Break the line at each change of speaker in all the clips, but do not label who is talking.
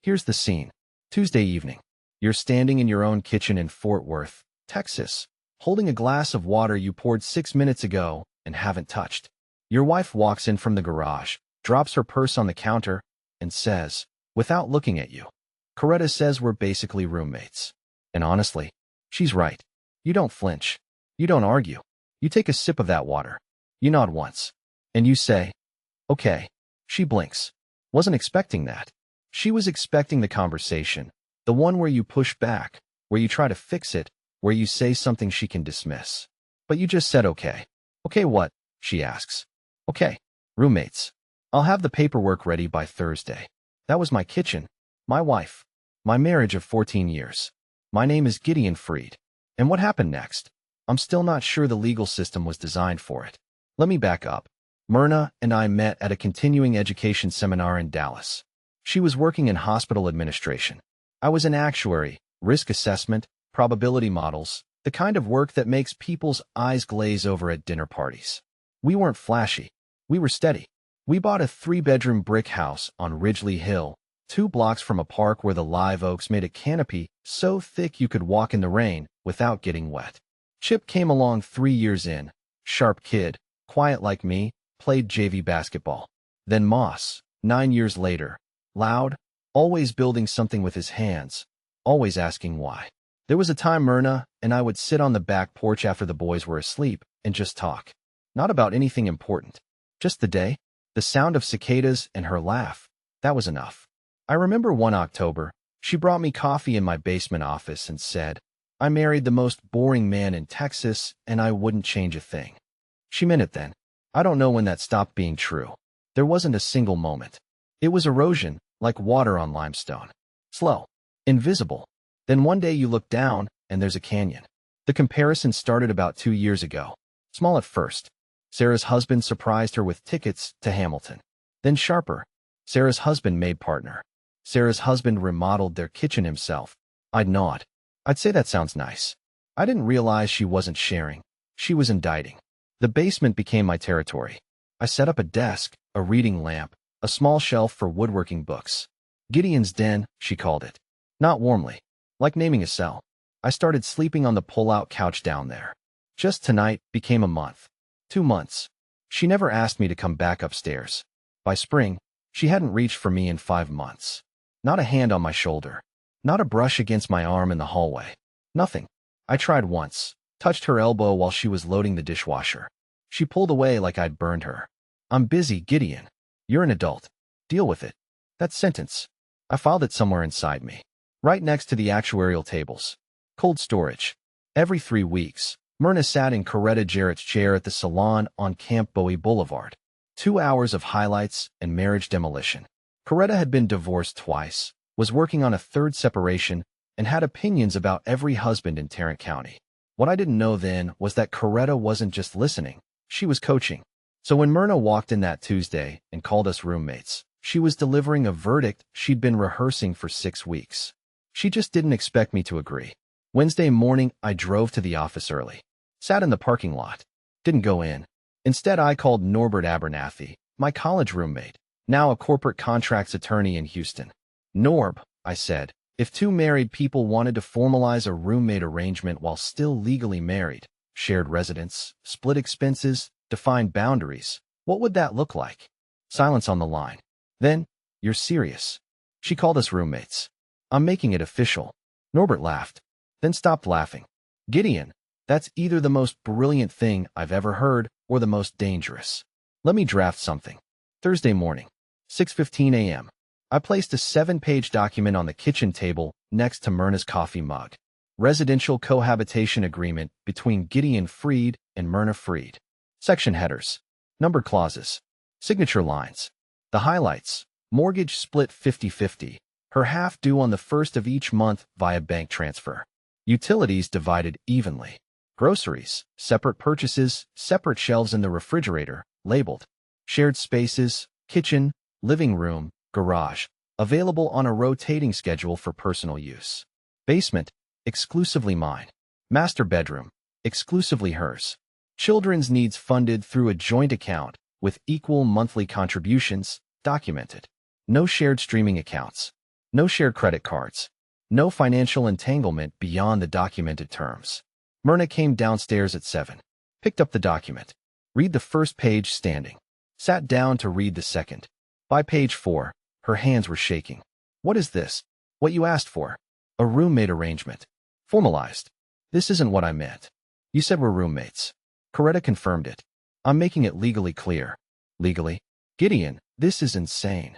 Here's the scene. Tuesday evening. You're standing in your own kitchen in Fort Worth, Texas, holding a glass of water you poured 6 minutes ago and haven't touched. Your wife walks in from the garage, drops her purse on the counter, and says, without looking at you, "Coretta says we're basically roommates." And honestly, she's right. You don't flinch. You don't argue. You take a sip of that water. You nod once. And you say, "Okay." She blinks. Wasn't expecting that. She was expecting the conversation, the one where you push back, where you try to fix it, where you say something she can dismiss. But you just said okay. Okay what? She asks. Okay, roommates. I'll have the paperwork ready by Thursday. That was my kitchen, my wife, my marriage of 14 years. My name is Gideon Fried. And what happened next? I'm still not sure the legal system was designed for it. Let me back up. Myrna and I met at a continuing education seminar in Dallas. She was working in hospital administration. I was an actuary, risk assessment, probability models, the kind of work that makes people's eyes glaze over at dinner parties. We weren't flashy. We were steady. We bought a 3-bedroom brick house on Ridgely Hill, 2 blocks from a park where the live oaks made a canopy so thick you could walk in the rain without getting wet. Chip came along 3 years in, sharp kid, quiet like me, played JV basketball. Then Moss, 9 years later, loud, always building something with his hands, always asking why. There was a time Myrna and I would sit on the back porch after the boys were asleep and just talk. Not about anything important. Just the day, the sound of cicadas and her laugh. That was enough. I remember one October, she brought me coffee in my basement office and said, "I married the most boring man in Texas and I wouldn't change a thing." She meant it then. I don't know when that stopped being true. There wasn't a single moment. It was erosion, like water on limestone. Slow. Invisible. Then one day you look down, and there's a canyon. The comparison started about 2 years ago. Small at first. Sarah's husband surprised her with tickets to Hamilton. Then sharper. Sarah's husband made partner. Sarah's husband remodeled their kitchen himself. I'd nod. I'd say that sounds nice. I didn't realize she wasn't sharing. She was indicting. The basement became my territory. I set up a desk, a reading lamp, a small shelf for woodworking books. Gideon's Den, she called it. Not warmly. Like naming a cell. I started sleeping on the pull-out couch down there. Just tonight became a month. 2 months. She never asked me to come back upstairs. By spring, she hadn't reached for me in 5 months. Not a hand on my shoulder. Not a brush against my arm in the hallway. Nothing. I tried once. Touched her elbow while she was loading the dishwasher. She pulled away like I'd burned her. "I'm busy, Gideon. You're an adult. Deal with it." That sentence. I filed it somewhere inside me. Right next to the actuarial tables. Cold storage. Every 3 weeks, Myrna sat in Coretta Jarrett's chair at the salon on Camp Bowie Boulevard. 2 hours of highlights and marriage demolition. Coretta had been divorced twice, was working on a 3rd separation, and had opinions about every husband in Tarrant County. What I didn't know then was that Coretta wasn't just listening, she was coaching. So when Myrna walked in that Tuesday and called us roommates, she was delivering a verdict she'd been rehearsing for 6 weeks. She just didn't expect me to agree. Wednesday morning, I drove to the office early. Sat in the parking lot. Didn't go in. Instead, I called Norbert Abernathy, my college roommate, now a corporate contracts attorney in Houston. "Norb," I said, "if 2 married people wanted to formalize a roommate arrangement while still legally married, shared residence, split expenses, defined boundaries, what would that look like?" Silence on the line. Then, "You're serious?" She called us roommates. "I'm making it official." Norbert laughed, then stopped laughing. "Gideon, that's either the most brilliant thing I've ever heard or the most dangerous. Let me draft something." Thursday morning, 6:15 a.m. I placed a 7-page document on the kitchen table next to Myrna's coffee mug. Residential cohabitation agreement between Gideon Fried and Myrna Fried. Section headers. Numbered clauses. Signature lines. The highlights. Mortgage split 50-50. Her half due on the 1st of each month via bank transfer. Utilities divided evenly. Groceries. Separate purchases, separate shelves in the refrigerator, labeled. Shared spaces, kitchen, living room, garage, available on a rotating schedule for personal use. Basement, exclusively mine. Master bedroom, exclusively hers. Children's needs funded through a joint account with equal monthly contributions, documented. No shared streaming accounts. No shared credit cards. No financial entanglement beyond the documented terms. Myrna came downstairs at 7. Picked up the document. Read the first page standing. Sat down to read the second. By page 4, her hands were shaking. What is this? What you asked for? A roommate arrangement. Formalized. This isn't what I meant. You said we're roommates. Coretta confirmed it. I'm making it legally clear. Legally? Gideon, this is insane.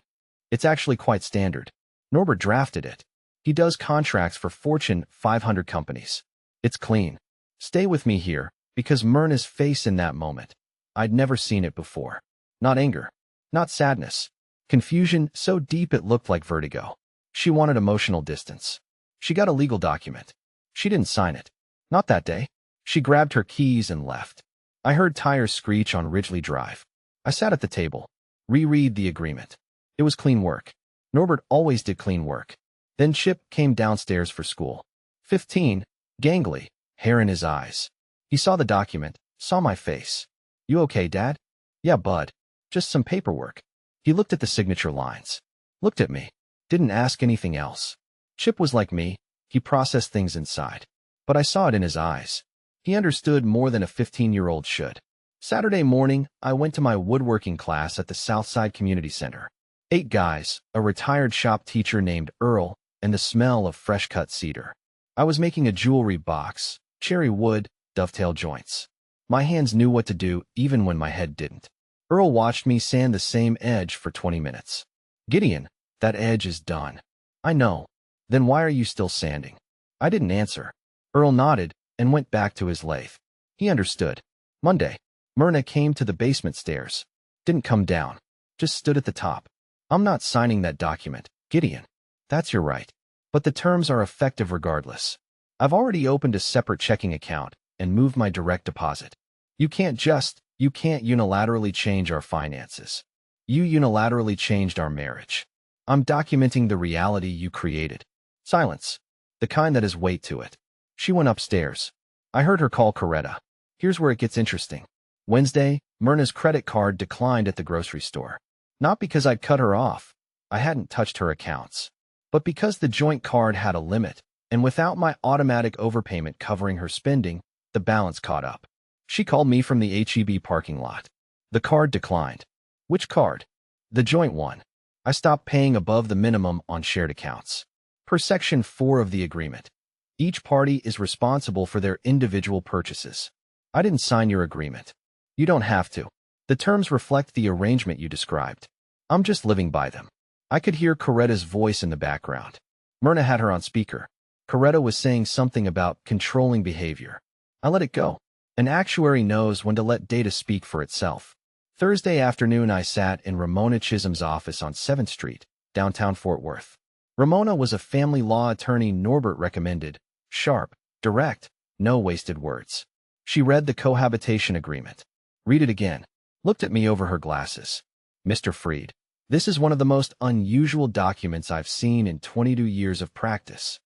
It's actually quite standard. Norbert drafted it. He does contracts for Fortune 500 companies. It's clean. Stay with me here, because Myrna's face in that moment. I'd never seen it before. Not anger. Not sadness. Confusion so deep it looked like vertigo. She wanted emotional distance. She got a legal document. She didn't sign it. Not that day. She grabbed her keys and left. I heard tires screech on Ridgely Drive. I sat at the table. Reread the agreement. It was clean work. Norbert always did clean work. Then Chip came downstairs for school. 15, gangly, hair in his eyes. He saw the document, saw my face. You okay, Dad? Yeah, bud. Just some paperwork. He looked at the signature lines. Looked at me. Didn't ask anything else. Chip was like me. He processed things inside. But I saw it in his eyes. He understood more than a 15-year-old should. Saturday morning, I went to my woodworking class at the Southside Community Center. 8 guys, a retired shop teacher named Earl, and the smell of fresh-cut cedar. I was making a jewelry box, cherry wood, dovetail joints. My hands knew what to do even when my head didn't. Earl watched me sand the same edge for 20 minutes. Gideon, that edge is done. I know. Then why are you still sanding? I didn't answer. Earl nodded and went back to his lathe. He understood. Monday, Myrna came to the basement stairs. Didn't come down. Just stood at the top. I'm not signing that document, Gideon. That's your right. But the terms are effective regardless. I've already opened a separate checking account and moved my direct deposit. You can't unilaterally change our finances. You unilaterally changed our marriage. I'm documenting the reality you created. Silence. The kind that has weight to it. She went upstairs. I heard her call Coretta. Here's where it gets interesting. Wednesday, Myrna's credit card declined at the grocery store. Not because I'd cut her off. I hadn't touched her accounts. But because the joint card had a limit, and without my automatic overpayment covering her spending, the balance caught up. She called me from the H-E-B parking lot. The card declined. Which card? The joint one. I stopped paying above the minimum on shared accounts. Per Section 4 of the agreement, each party is responsible for their individual purchases. I didn't sign your agreement. You don't have to. The terms reflect the arrangement you described. I'm just living by them. I could hear Coretta's voice in the background. Myrna had her on speaker. Coretta was saying something about controlling behavior. I let it go. An actuary knows when to let data speak for itself. Thursday afternoon, I sat in Ramona Chisholm's office on 7th Street, downtown Fort Worth. Ramona was a family law attorney Norbert recommended. Sharp, direct, no wasted words. She read the cohabitation agreement. Read it again. Looked at me over her glasses. Mr. Freed, this is one of the most unusual documents I've seen in 22 years of practice.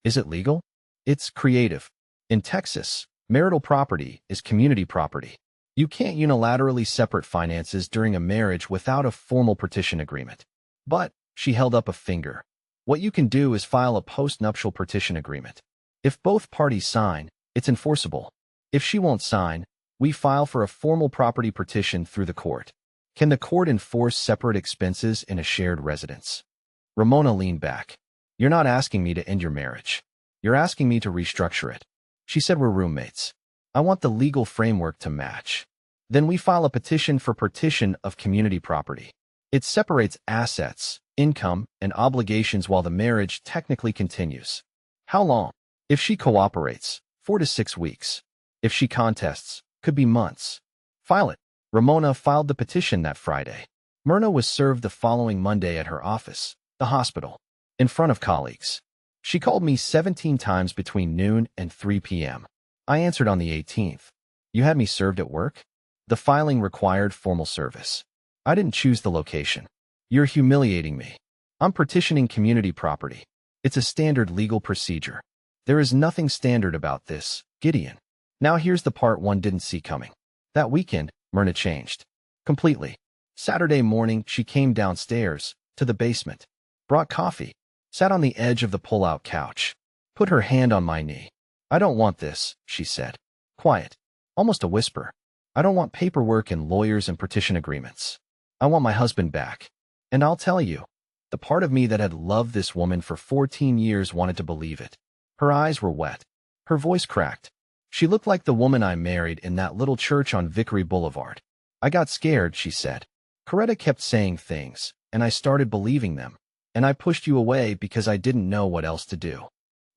Is it legal? It's creative. In Texas, marital property is community property. You can't unilaterally separate finances during a marriage without a formal partition agreement. But, she held up a finger. What you can do is file a post-nuptial partition agreement. If both parties sign, it's enforceable. If she won't sign, we file for a formal property partition through the court. Can the court enforce separate expenses in a shared residence? Ramona leaned back. You're not asking me to end your marriage. You're asking me to restructure it. She said we're roommates. I want the legal framework to match. Then we file a petition for partition of community property. It separates assets, income, and obligations while the marriage technically continues. How long? If she cooperates, 4 to 6 weeks. If she contests, could be months. File it. Ramona filed the petition that Friday. Myrna was served the following Monday at her office, the hospital, in front of colleagues. She called me 17 times between noon and 3 p.m. I answered on the 18th. You had me served at work? The filing required formal service. I didn't choose the location. You're humiliating me. I'm partitioning community property. It's a standard legal procedure. There is nothing standard about this, Gideon. Now here's the part one didn't see coming. That weekend, Myrna changed. Completely. Saturday morning, she came downstairs, to the basement. Brought coffee. sat on the edge of the pull-out couch, put her hand on my knee. "I don't want this," she said. Quiet, almost a whisper. "I don't want paperwork and lawyers and partition agreements. I want my husband back. And I'll tell you, the part of me that had loved this woman for 14 years wanted to believe it." Her eyes were wet. Her voice cracked. She looked like the woman I married in that little church on Vickery Boulevard. "I got scared," she said. "Coretta kept saying things, and I started believing them. And I pushed you away because I didn't know what else to do."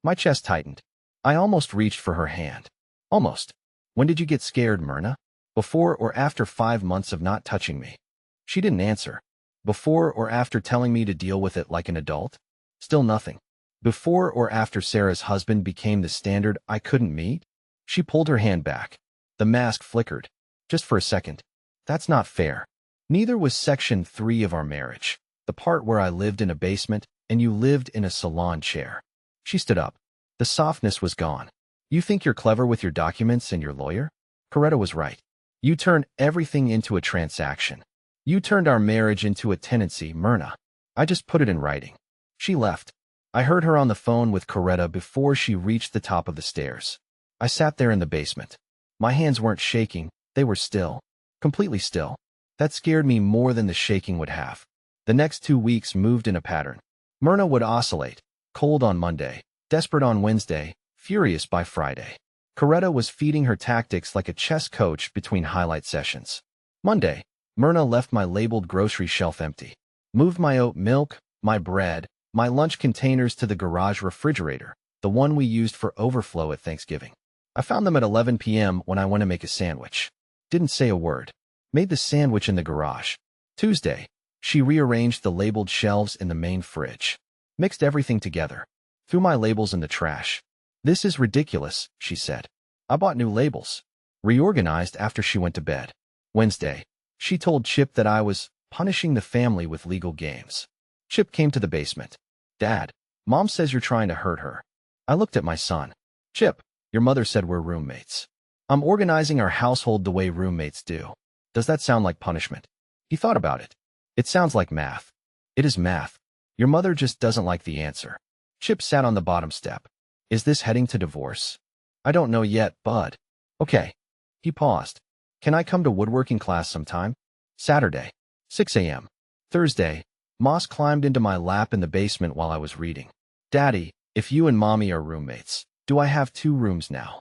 My chest tightened. I almost reached for her hand. Almost. "When did you get scared, Myrna? Before or after 5 months of not touching me?" She didn't answer. "Before or after telling me to deal with it like an adult?" Still nothing. "Before or after Sarah's husband became the standard I couldn't meet?" She pulled her hand back. The mask flickered. "Just for a second. That's not fair. Neither was Section 3 of our marriage, the part where I lived in a basement and you lived in a salon chair." She stood up. The softness was gone. "You think you're clever with your documents and your lawyer? Coretta was right. You turned everything into a transaction. You turned our marriage into a tenancy, Myrna. I just put it in writing." She left. I heard her on the phone with Coretta before she reached the top of the stairs. I sat there in the basement. My hands weren't shaking. They were still. Completely still. That scared me more than the shaking would have. The next 2 weeks moved in a pattern. Myrna would oscillate. Cold on Monday, desperate on Wednesday, furious by Friday. Coretta was feeding her tactics like a chess coach between highlight sessions. Monday, Myrna left my labeled grocery shelf empty. Moved my oat milk, my bread, my lunch containers to the garage refrigerator, the one we used for overflow at Thanksgiving. I found them at 11 p.m. when I went to make a sandwich. Didn't say a word. Made the sandwich in the garage. Tuesday, she rearranged the labeled shelves in the main fridge. Mixed everything together. Threw my labels in the trash. "This is ridiculous," she said. I bought new labels. Reorganized after she went to bed. Wednesday, she told Chip that I was punishing the family with legal games. Chip came to the basement. "Dad, Mom says you're trying to hurt her." I looked at my son. "Chip, your mother said we're roommates. I'm organizing our household the way roommates do. Does that sound like punishment?" He thought about it. "It sounds like math." "It is math. Your mother just doesn't like the answer." Chip sat on the bottom step. "Is this heading to divorce?" "I don't know yet, Bud." "Okay." He paused. "Can I come to woodworking class sometime?" Saturday, 6 a.m. Thursday, Moss climbed into my lap in the basement while I was reading. "Daddy, if you and Mommy are roommates, do I have 2 rooms now?"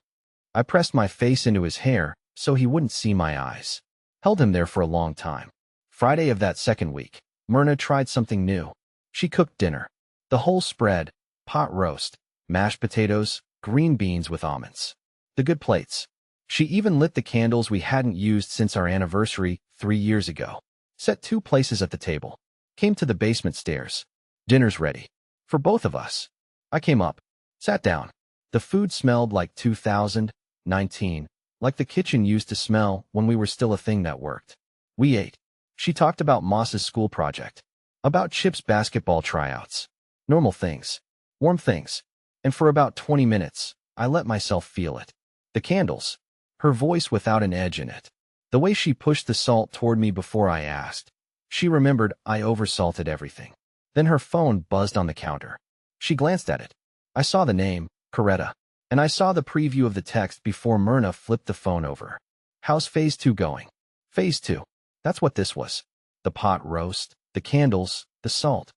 I pressed my face into his hair so he wouldn't see my eyes. Held him there for a long time. Friday of that second week, Myrna tried something new. She cooked dinner. The whole spread, pot roast, mashed potatoes, green beans with almonds. The good plates. She even lit the candles we hadn't used since our anniversary 3 years ago. Set 2 places at the table. Came to the basement stairs. "Dinner's ready. For both of us." I came up. Sat down. The food smelled like 2019, like the kitchen used to smell when we were still a thing that worked. We ate. She talked about Moss's school project. About Chip's basketball tryouts. Normal things. Warm things. And for about 20 minutes, I let myself feel it. The candles. Her voice without an edge in it. The way she pushed the salt toward me before I asked. She remembered I oversalted everything. Then her phone buzzed on the counter. She glanced at it. I saw the name, Coretta, and I saw the preview of the text before Myrna flipped the phone over. "How's Phase 2 going?" Phase 2. That's what this was. The pot roast, the candles, the salt.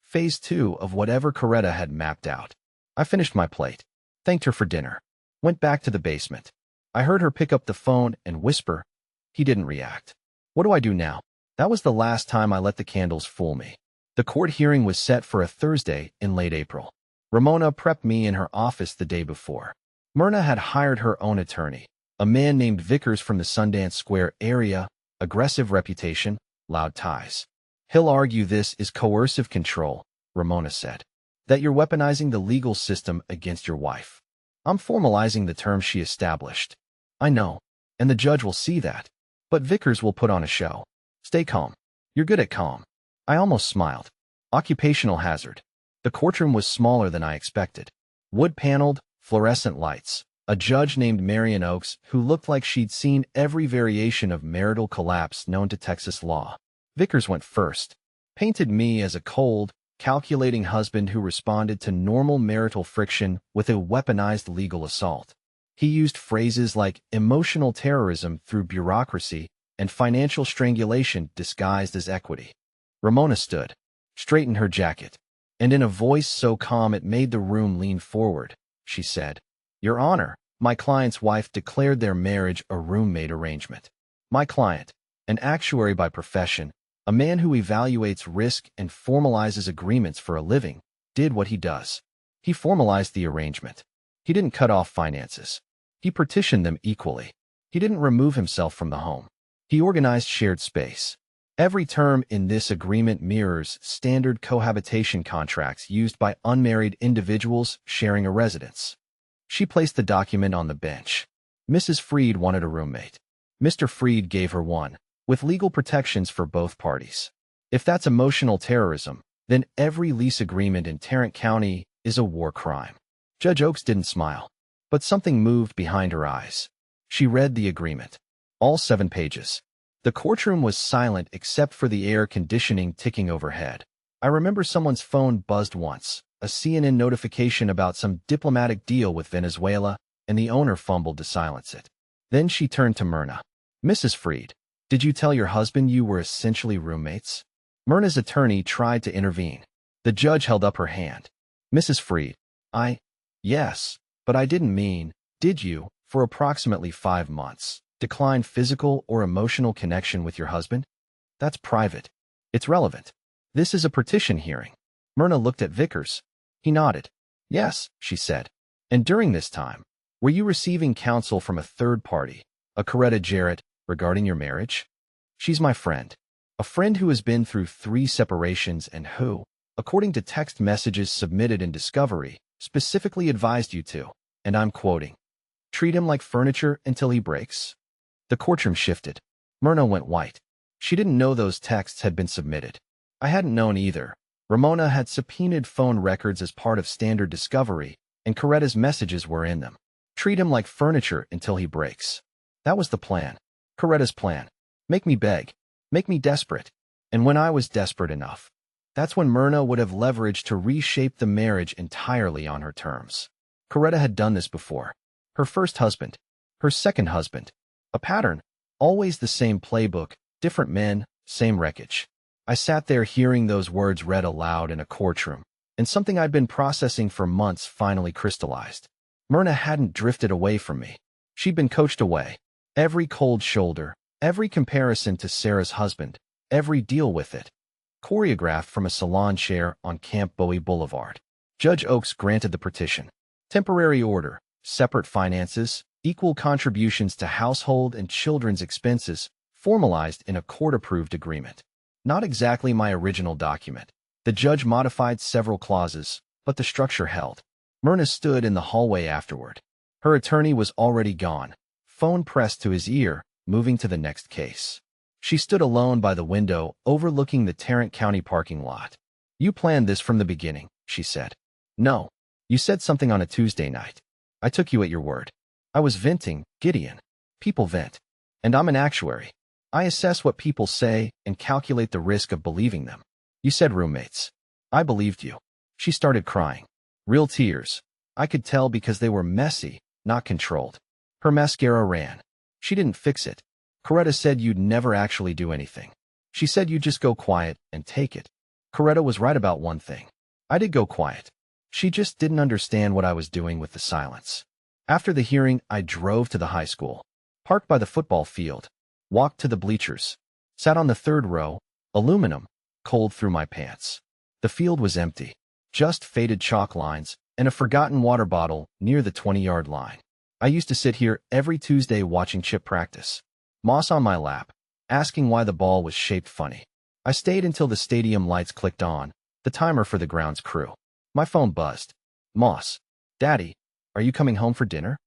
Phase 2 of whatever Coretta had mapped out. I finished my plate. Thanked her for dinner. Went back to the basement. I heard her pick up the phone and whisper. He didn't react. What do I do now? That was the last time I let the candles fool me. The court hearing was set for a Thursday in late April. Ramona prepped me in her office the day before. Myrna had hired her own attorney, a man named Vickers from the Sundance Square area, aggressive reputation, loud ties. "He'll argue this is coercive control," Ramona said. "That you're weaponizing the legal system against your wife." I'm formalizing the term she established. I know, and the judge will see that. But Vickers will put on a show. Stay calm. You're good at calm. I almost smiled. Occupational hazard. The courtroom was smaller than I expected. Wood-paneled, fluorescent lights. A judge named Marion Oakes who looked like she'd seen every variation of marital collapse known to Texas law. Vickers went first. Painted me as a cold, calculating husband who responded to normal marital friction with a weaponized legal assault. He used phrases like emotional terrorism through bureaucracy and financial strangulation disguised as equity. Ramona stood, straightened her jacket, and in a voice so calm it made the room lean forward, she said, "Your Honor, my client's wife declared their marriage a roommate arrangement. My client, an actuary by profession, a man who evaluates risk and formalizes agreements for a living, did what he does. He formalized the arrangement. He didn't cut off finances. He partitioned them equally. He didn't remove himself from the home. He organized shared space. Every term in this agreement mirrors standard cohabitation contracts used by unmarried individuals sharing a residence." She placed the document on the bench. Mrs. Freed wanted a roommate. Mr. Freed gave her one, with legal protections for both parties. If that's emotional terrorism, then every lease agreement in Tarrant County is a war crime. Judge Oaks didn't smile, but something moved behind her eyes. She read the agreement. All 7 pages. The courtroom was silent except for the air conditioning ticking overhead. I remember someone's phone buzzed once, a CNN notification about some diplomatic deal with Venezuela, and the owner fumbled to silence it. Then she turned to Myrna. "Mrs. Freed, did you tell your husband you were essentially roommates?" Myrna's attorney tried to intervene. The judge held up her hand. "Mrs. Freed, yes, but I didn't mean, did you, for approximately 5 months, decline physical or emotional connection with your husband? That's private. It's relevant. This is a partition hearing." Myrna looked at Vickers. He nodded. "Yes," she said. "And during this time, were you receiving counsel from a third party, a Coretta Jarrett, regarding your marriage?" "She's my friend. A friend who has been through 3 separations and who, according to text messages submitted in discovery, specifically advised you to, and I'm quoting, treat him like furniture until he breaks." The courtroom shifted. Myrna went white. She didn't know those texts had been submitted. I hadn't known either. Ramona had subpoenaed phone records as part of standard discovery, and Coretta's messages were in them. Treat him like furniture until he breaks. That was the plan. Coretta's plan. Make me beg. Make me desperate. And when I was desperate enough, that's when Myrna would have leveraged to reshape the marriage entirely on her terms. Coretta had done this before. Her first husband. Her second husband. A pattern. Always the same playbook, different men, same wreckage. I sat there hearing those words read aloud in a courtroom, and something I'd been processing for months finally crystallized. Myrna hadn't drifted away from me. She'd been coached away. Every cold shoulder, every comparison to Sarah's husband, every deal with it. Choreographed from a salon chair on Camp Bowie Boulevard. Judge Oaks granted the petition. Temporary order, separate finances, equal contributions to household and children's expenses, formalized in a court-approved agreement. Not exactly my original document. The judge modified several clauses, but the structure held. Myrna stood in the hallway afterward. Her attorney was already gone, phone pressed to his ear, moving to the next case. She stood alone by the window, overlooking the Tarrant County parking lot. "You planned this from the beginning," she said. "No. You said something on a Tuesday night. I took you at your word. I was venting, Gideon. People vent. And I'm an actuary. I assess what people say and calculate the risk of believing them. You said roommates. I believed you." She started crying. Real tears. I could tell because they were messy, not controlled. Her mascara ran. She didn't fix it. Coretta said you'd never actually do anything. She said you'd just go quiet and take it. Coretta was right about one thing. I did go quiet. She just didn't understand what I was doing with the silence. After the hearing, I drove to the high school, parked by the football field, walked to the bleachers, sat on the 3rd row, aluminum, cold through my pants. The field was empty, just faded chalk lines and a forgotten water bottle near the 20-yard line. I used to sit here every Tuesday watching Chip practice, Moss on my lap, asking why the ball was shaped funny. I stayed until the stadium lights clicked on, the timer for the grounds crew. My phone buzzed. "Moss. Daddy, are you coming home for dinner?"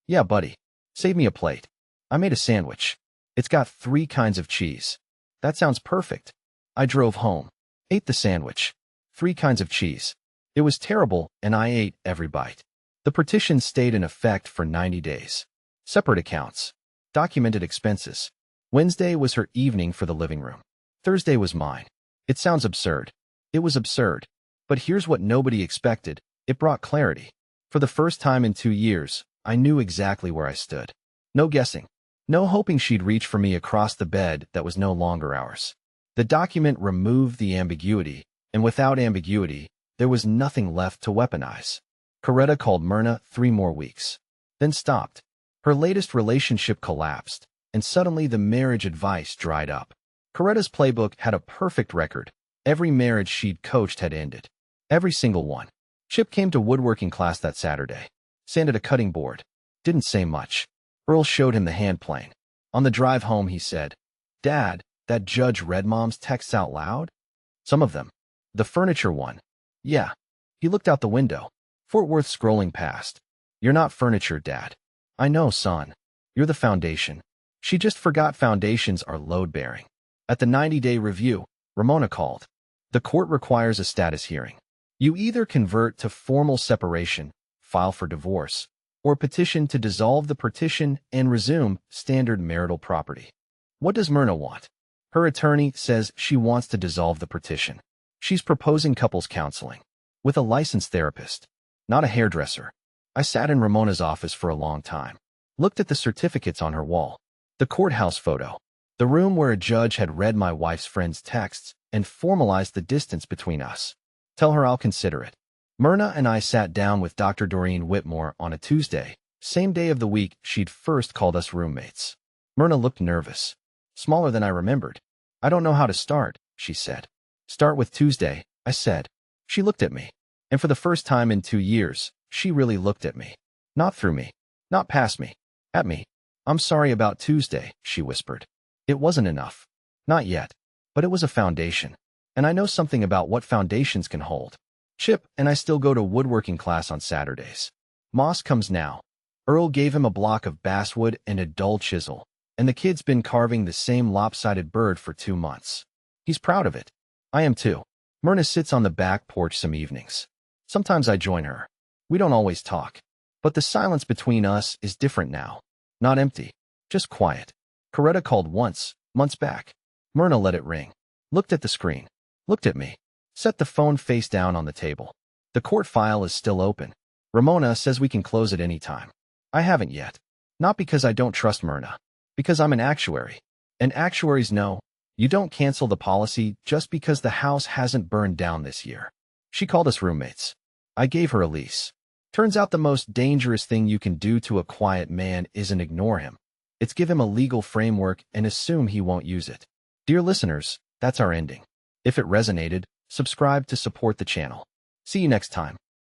"Yeah, buddy. Save me a plate. I made a sandwich. It's got 3 kinds of cheese." "That sounds perfect." I drove home, ate the sandwich. 3 kinds of cheese. It was terrible, and I ate every bite. The partition stayed in effect for 90 days. Separate accounts. Documented expenses. Wednesday was her evening for the living room. Thursday was mine. It sounds absurd. It was absurd. But here's what nobody expected. It brought clarity. For the first time in 2 years, I knew exactly where I stood. No guessing. No hoping she'd reach for me across the bed that was no longer ours. The document removed the ambiguity, and without ambiguity, there was nothing left to weaponize. Coretta called Myrna 3 more weeks. Then stopped. Her latest relationship collapsed, and suddenly the marriage advice dried up. Coretta's playbook had a perfect record. Every marriage she'd coached had ended. Every single one. Chip came to woodworking class that Saturday. Sanded a cutting board. Didn't say much. Earl showed him the hand plane. On the drive home, he said, "Dad, that judge read Mom's texts out loud?" "Some of them." "The furniture one?" "Yeah." He looked out the window. Fort Worth scrolling past. "You're not furniture, Dad." "I know, son. You're the foundation." She just forgot foundations are load-bearing. At the 90-day review, Ramona called. The court requires a status hearing. You either convert to formal separation, file for divorce, or petition to dissolve the partition and resume standard marital property. What does Myrna want? Her attorney says she wants to dissolve the partition. She's proposing couples counseling with a licensed therapist, not a hairdresser. I sat in Ramona's office for a long time, looked at the certificates on her wall, the courthouse photo, the room where a judge had read my wife's friend's texts and formalized the distance between us. Tell her I'll consider it. Myrna and I sat down with Dr. Doreen Whitmore on a Tuesday, same day of the week she'd first called us roommates. Myrna looked nervous, smaller than I remembered. "I don't know how to start," she said. "Start with Tuesday," I said. She looked at me, and for the first time in 2 years, she really looked at me. Not through me, not past me, at me. "I'm sorry about Tuesday," she whispered. It wasn't enough. Not yet. But it was a foundation. And I know something about what foundations can hold. Chip and I still go to woodworking class on Saturdays. Moss comes now. Earl gave him a block of basswood and a dull chisel, and the kid's been carving the same lopsided bird for 2 months. He's proud of it. I am too. Myrna sits on the back porch some evenings. Sometimes I join her. We don't always talk. But the silence between us is different now. Not empty. Just quiet. Coretta called once, months back. Myrna let it ring. Looked at the screen. Looked at me. Set the phone face down on the table. The court file is still open. Ramona says we can close it any time. I haven't yet. Not because I don't trust Myrna. Because I'm an actuary. And actuaries know, you don't cancel the policy just because the house hasn't burned down this year. She called us roommates. I gave her a lease. Turns out the most dangerous thing you can do to a quiet man isn't ignore him. It's give him a legal framework and assume he won't use it. Dear listeners, that's our ending. If it resonated, subscribe to support the channel. See you next time.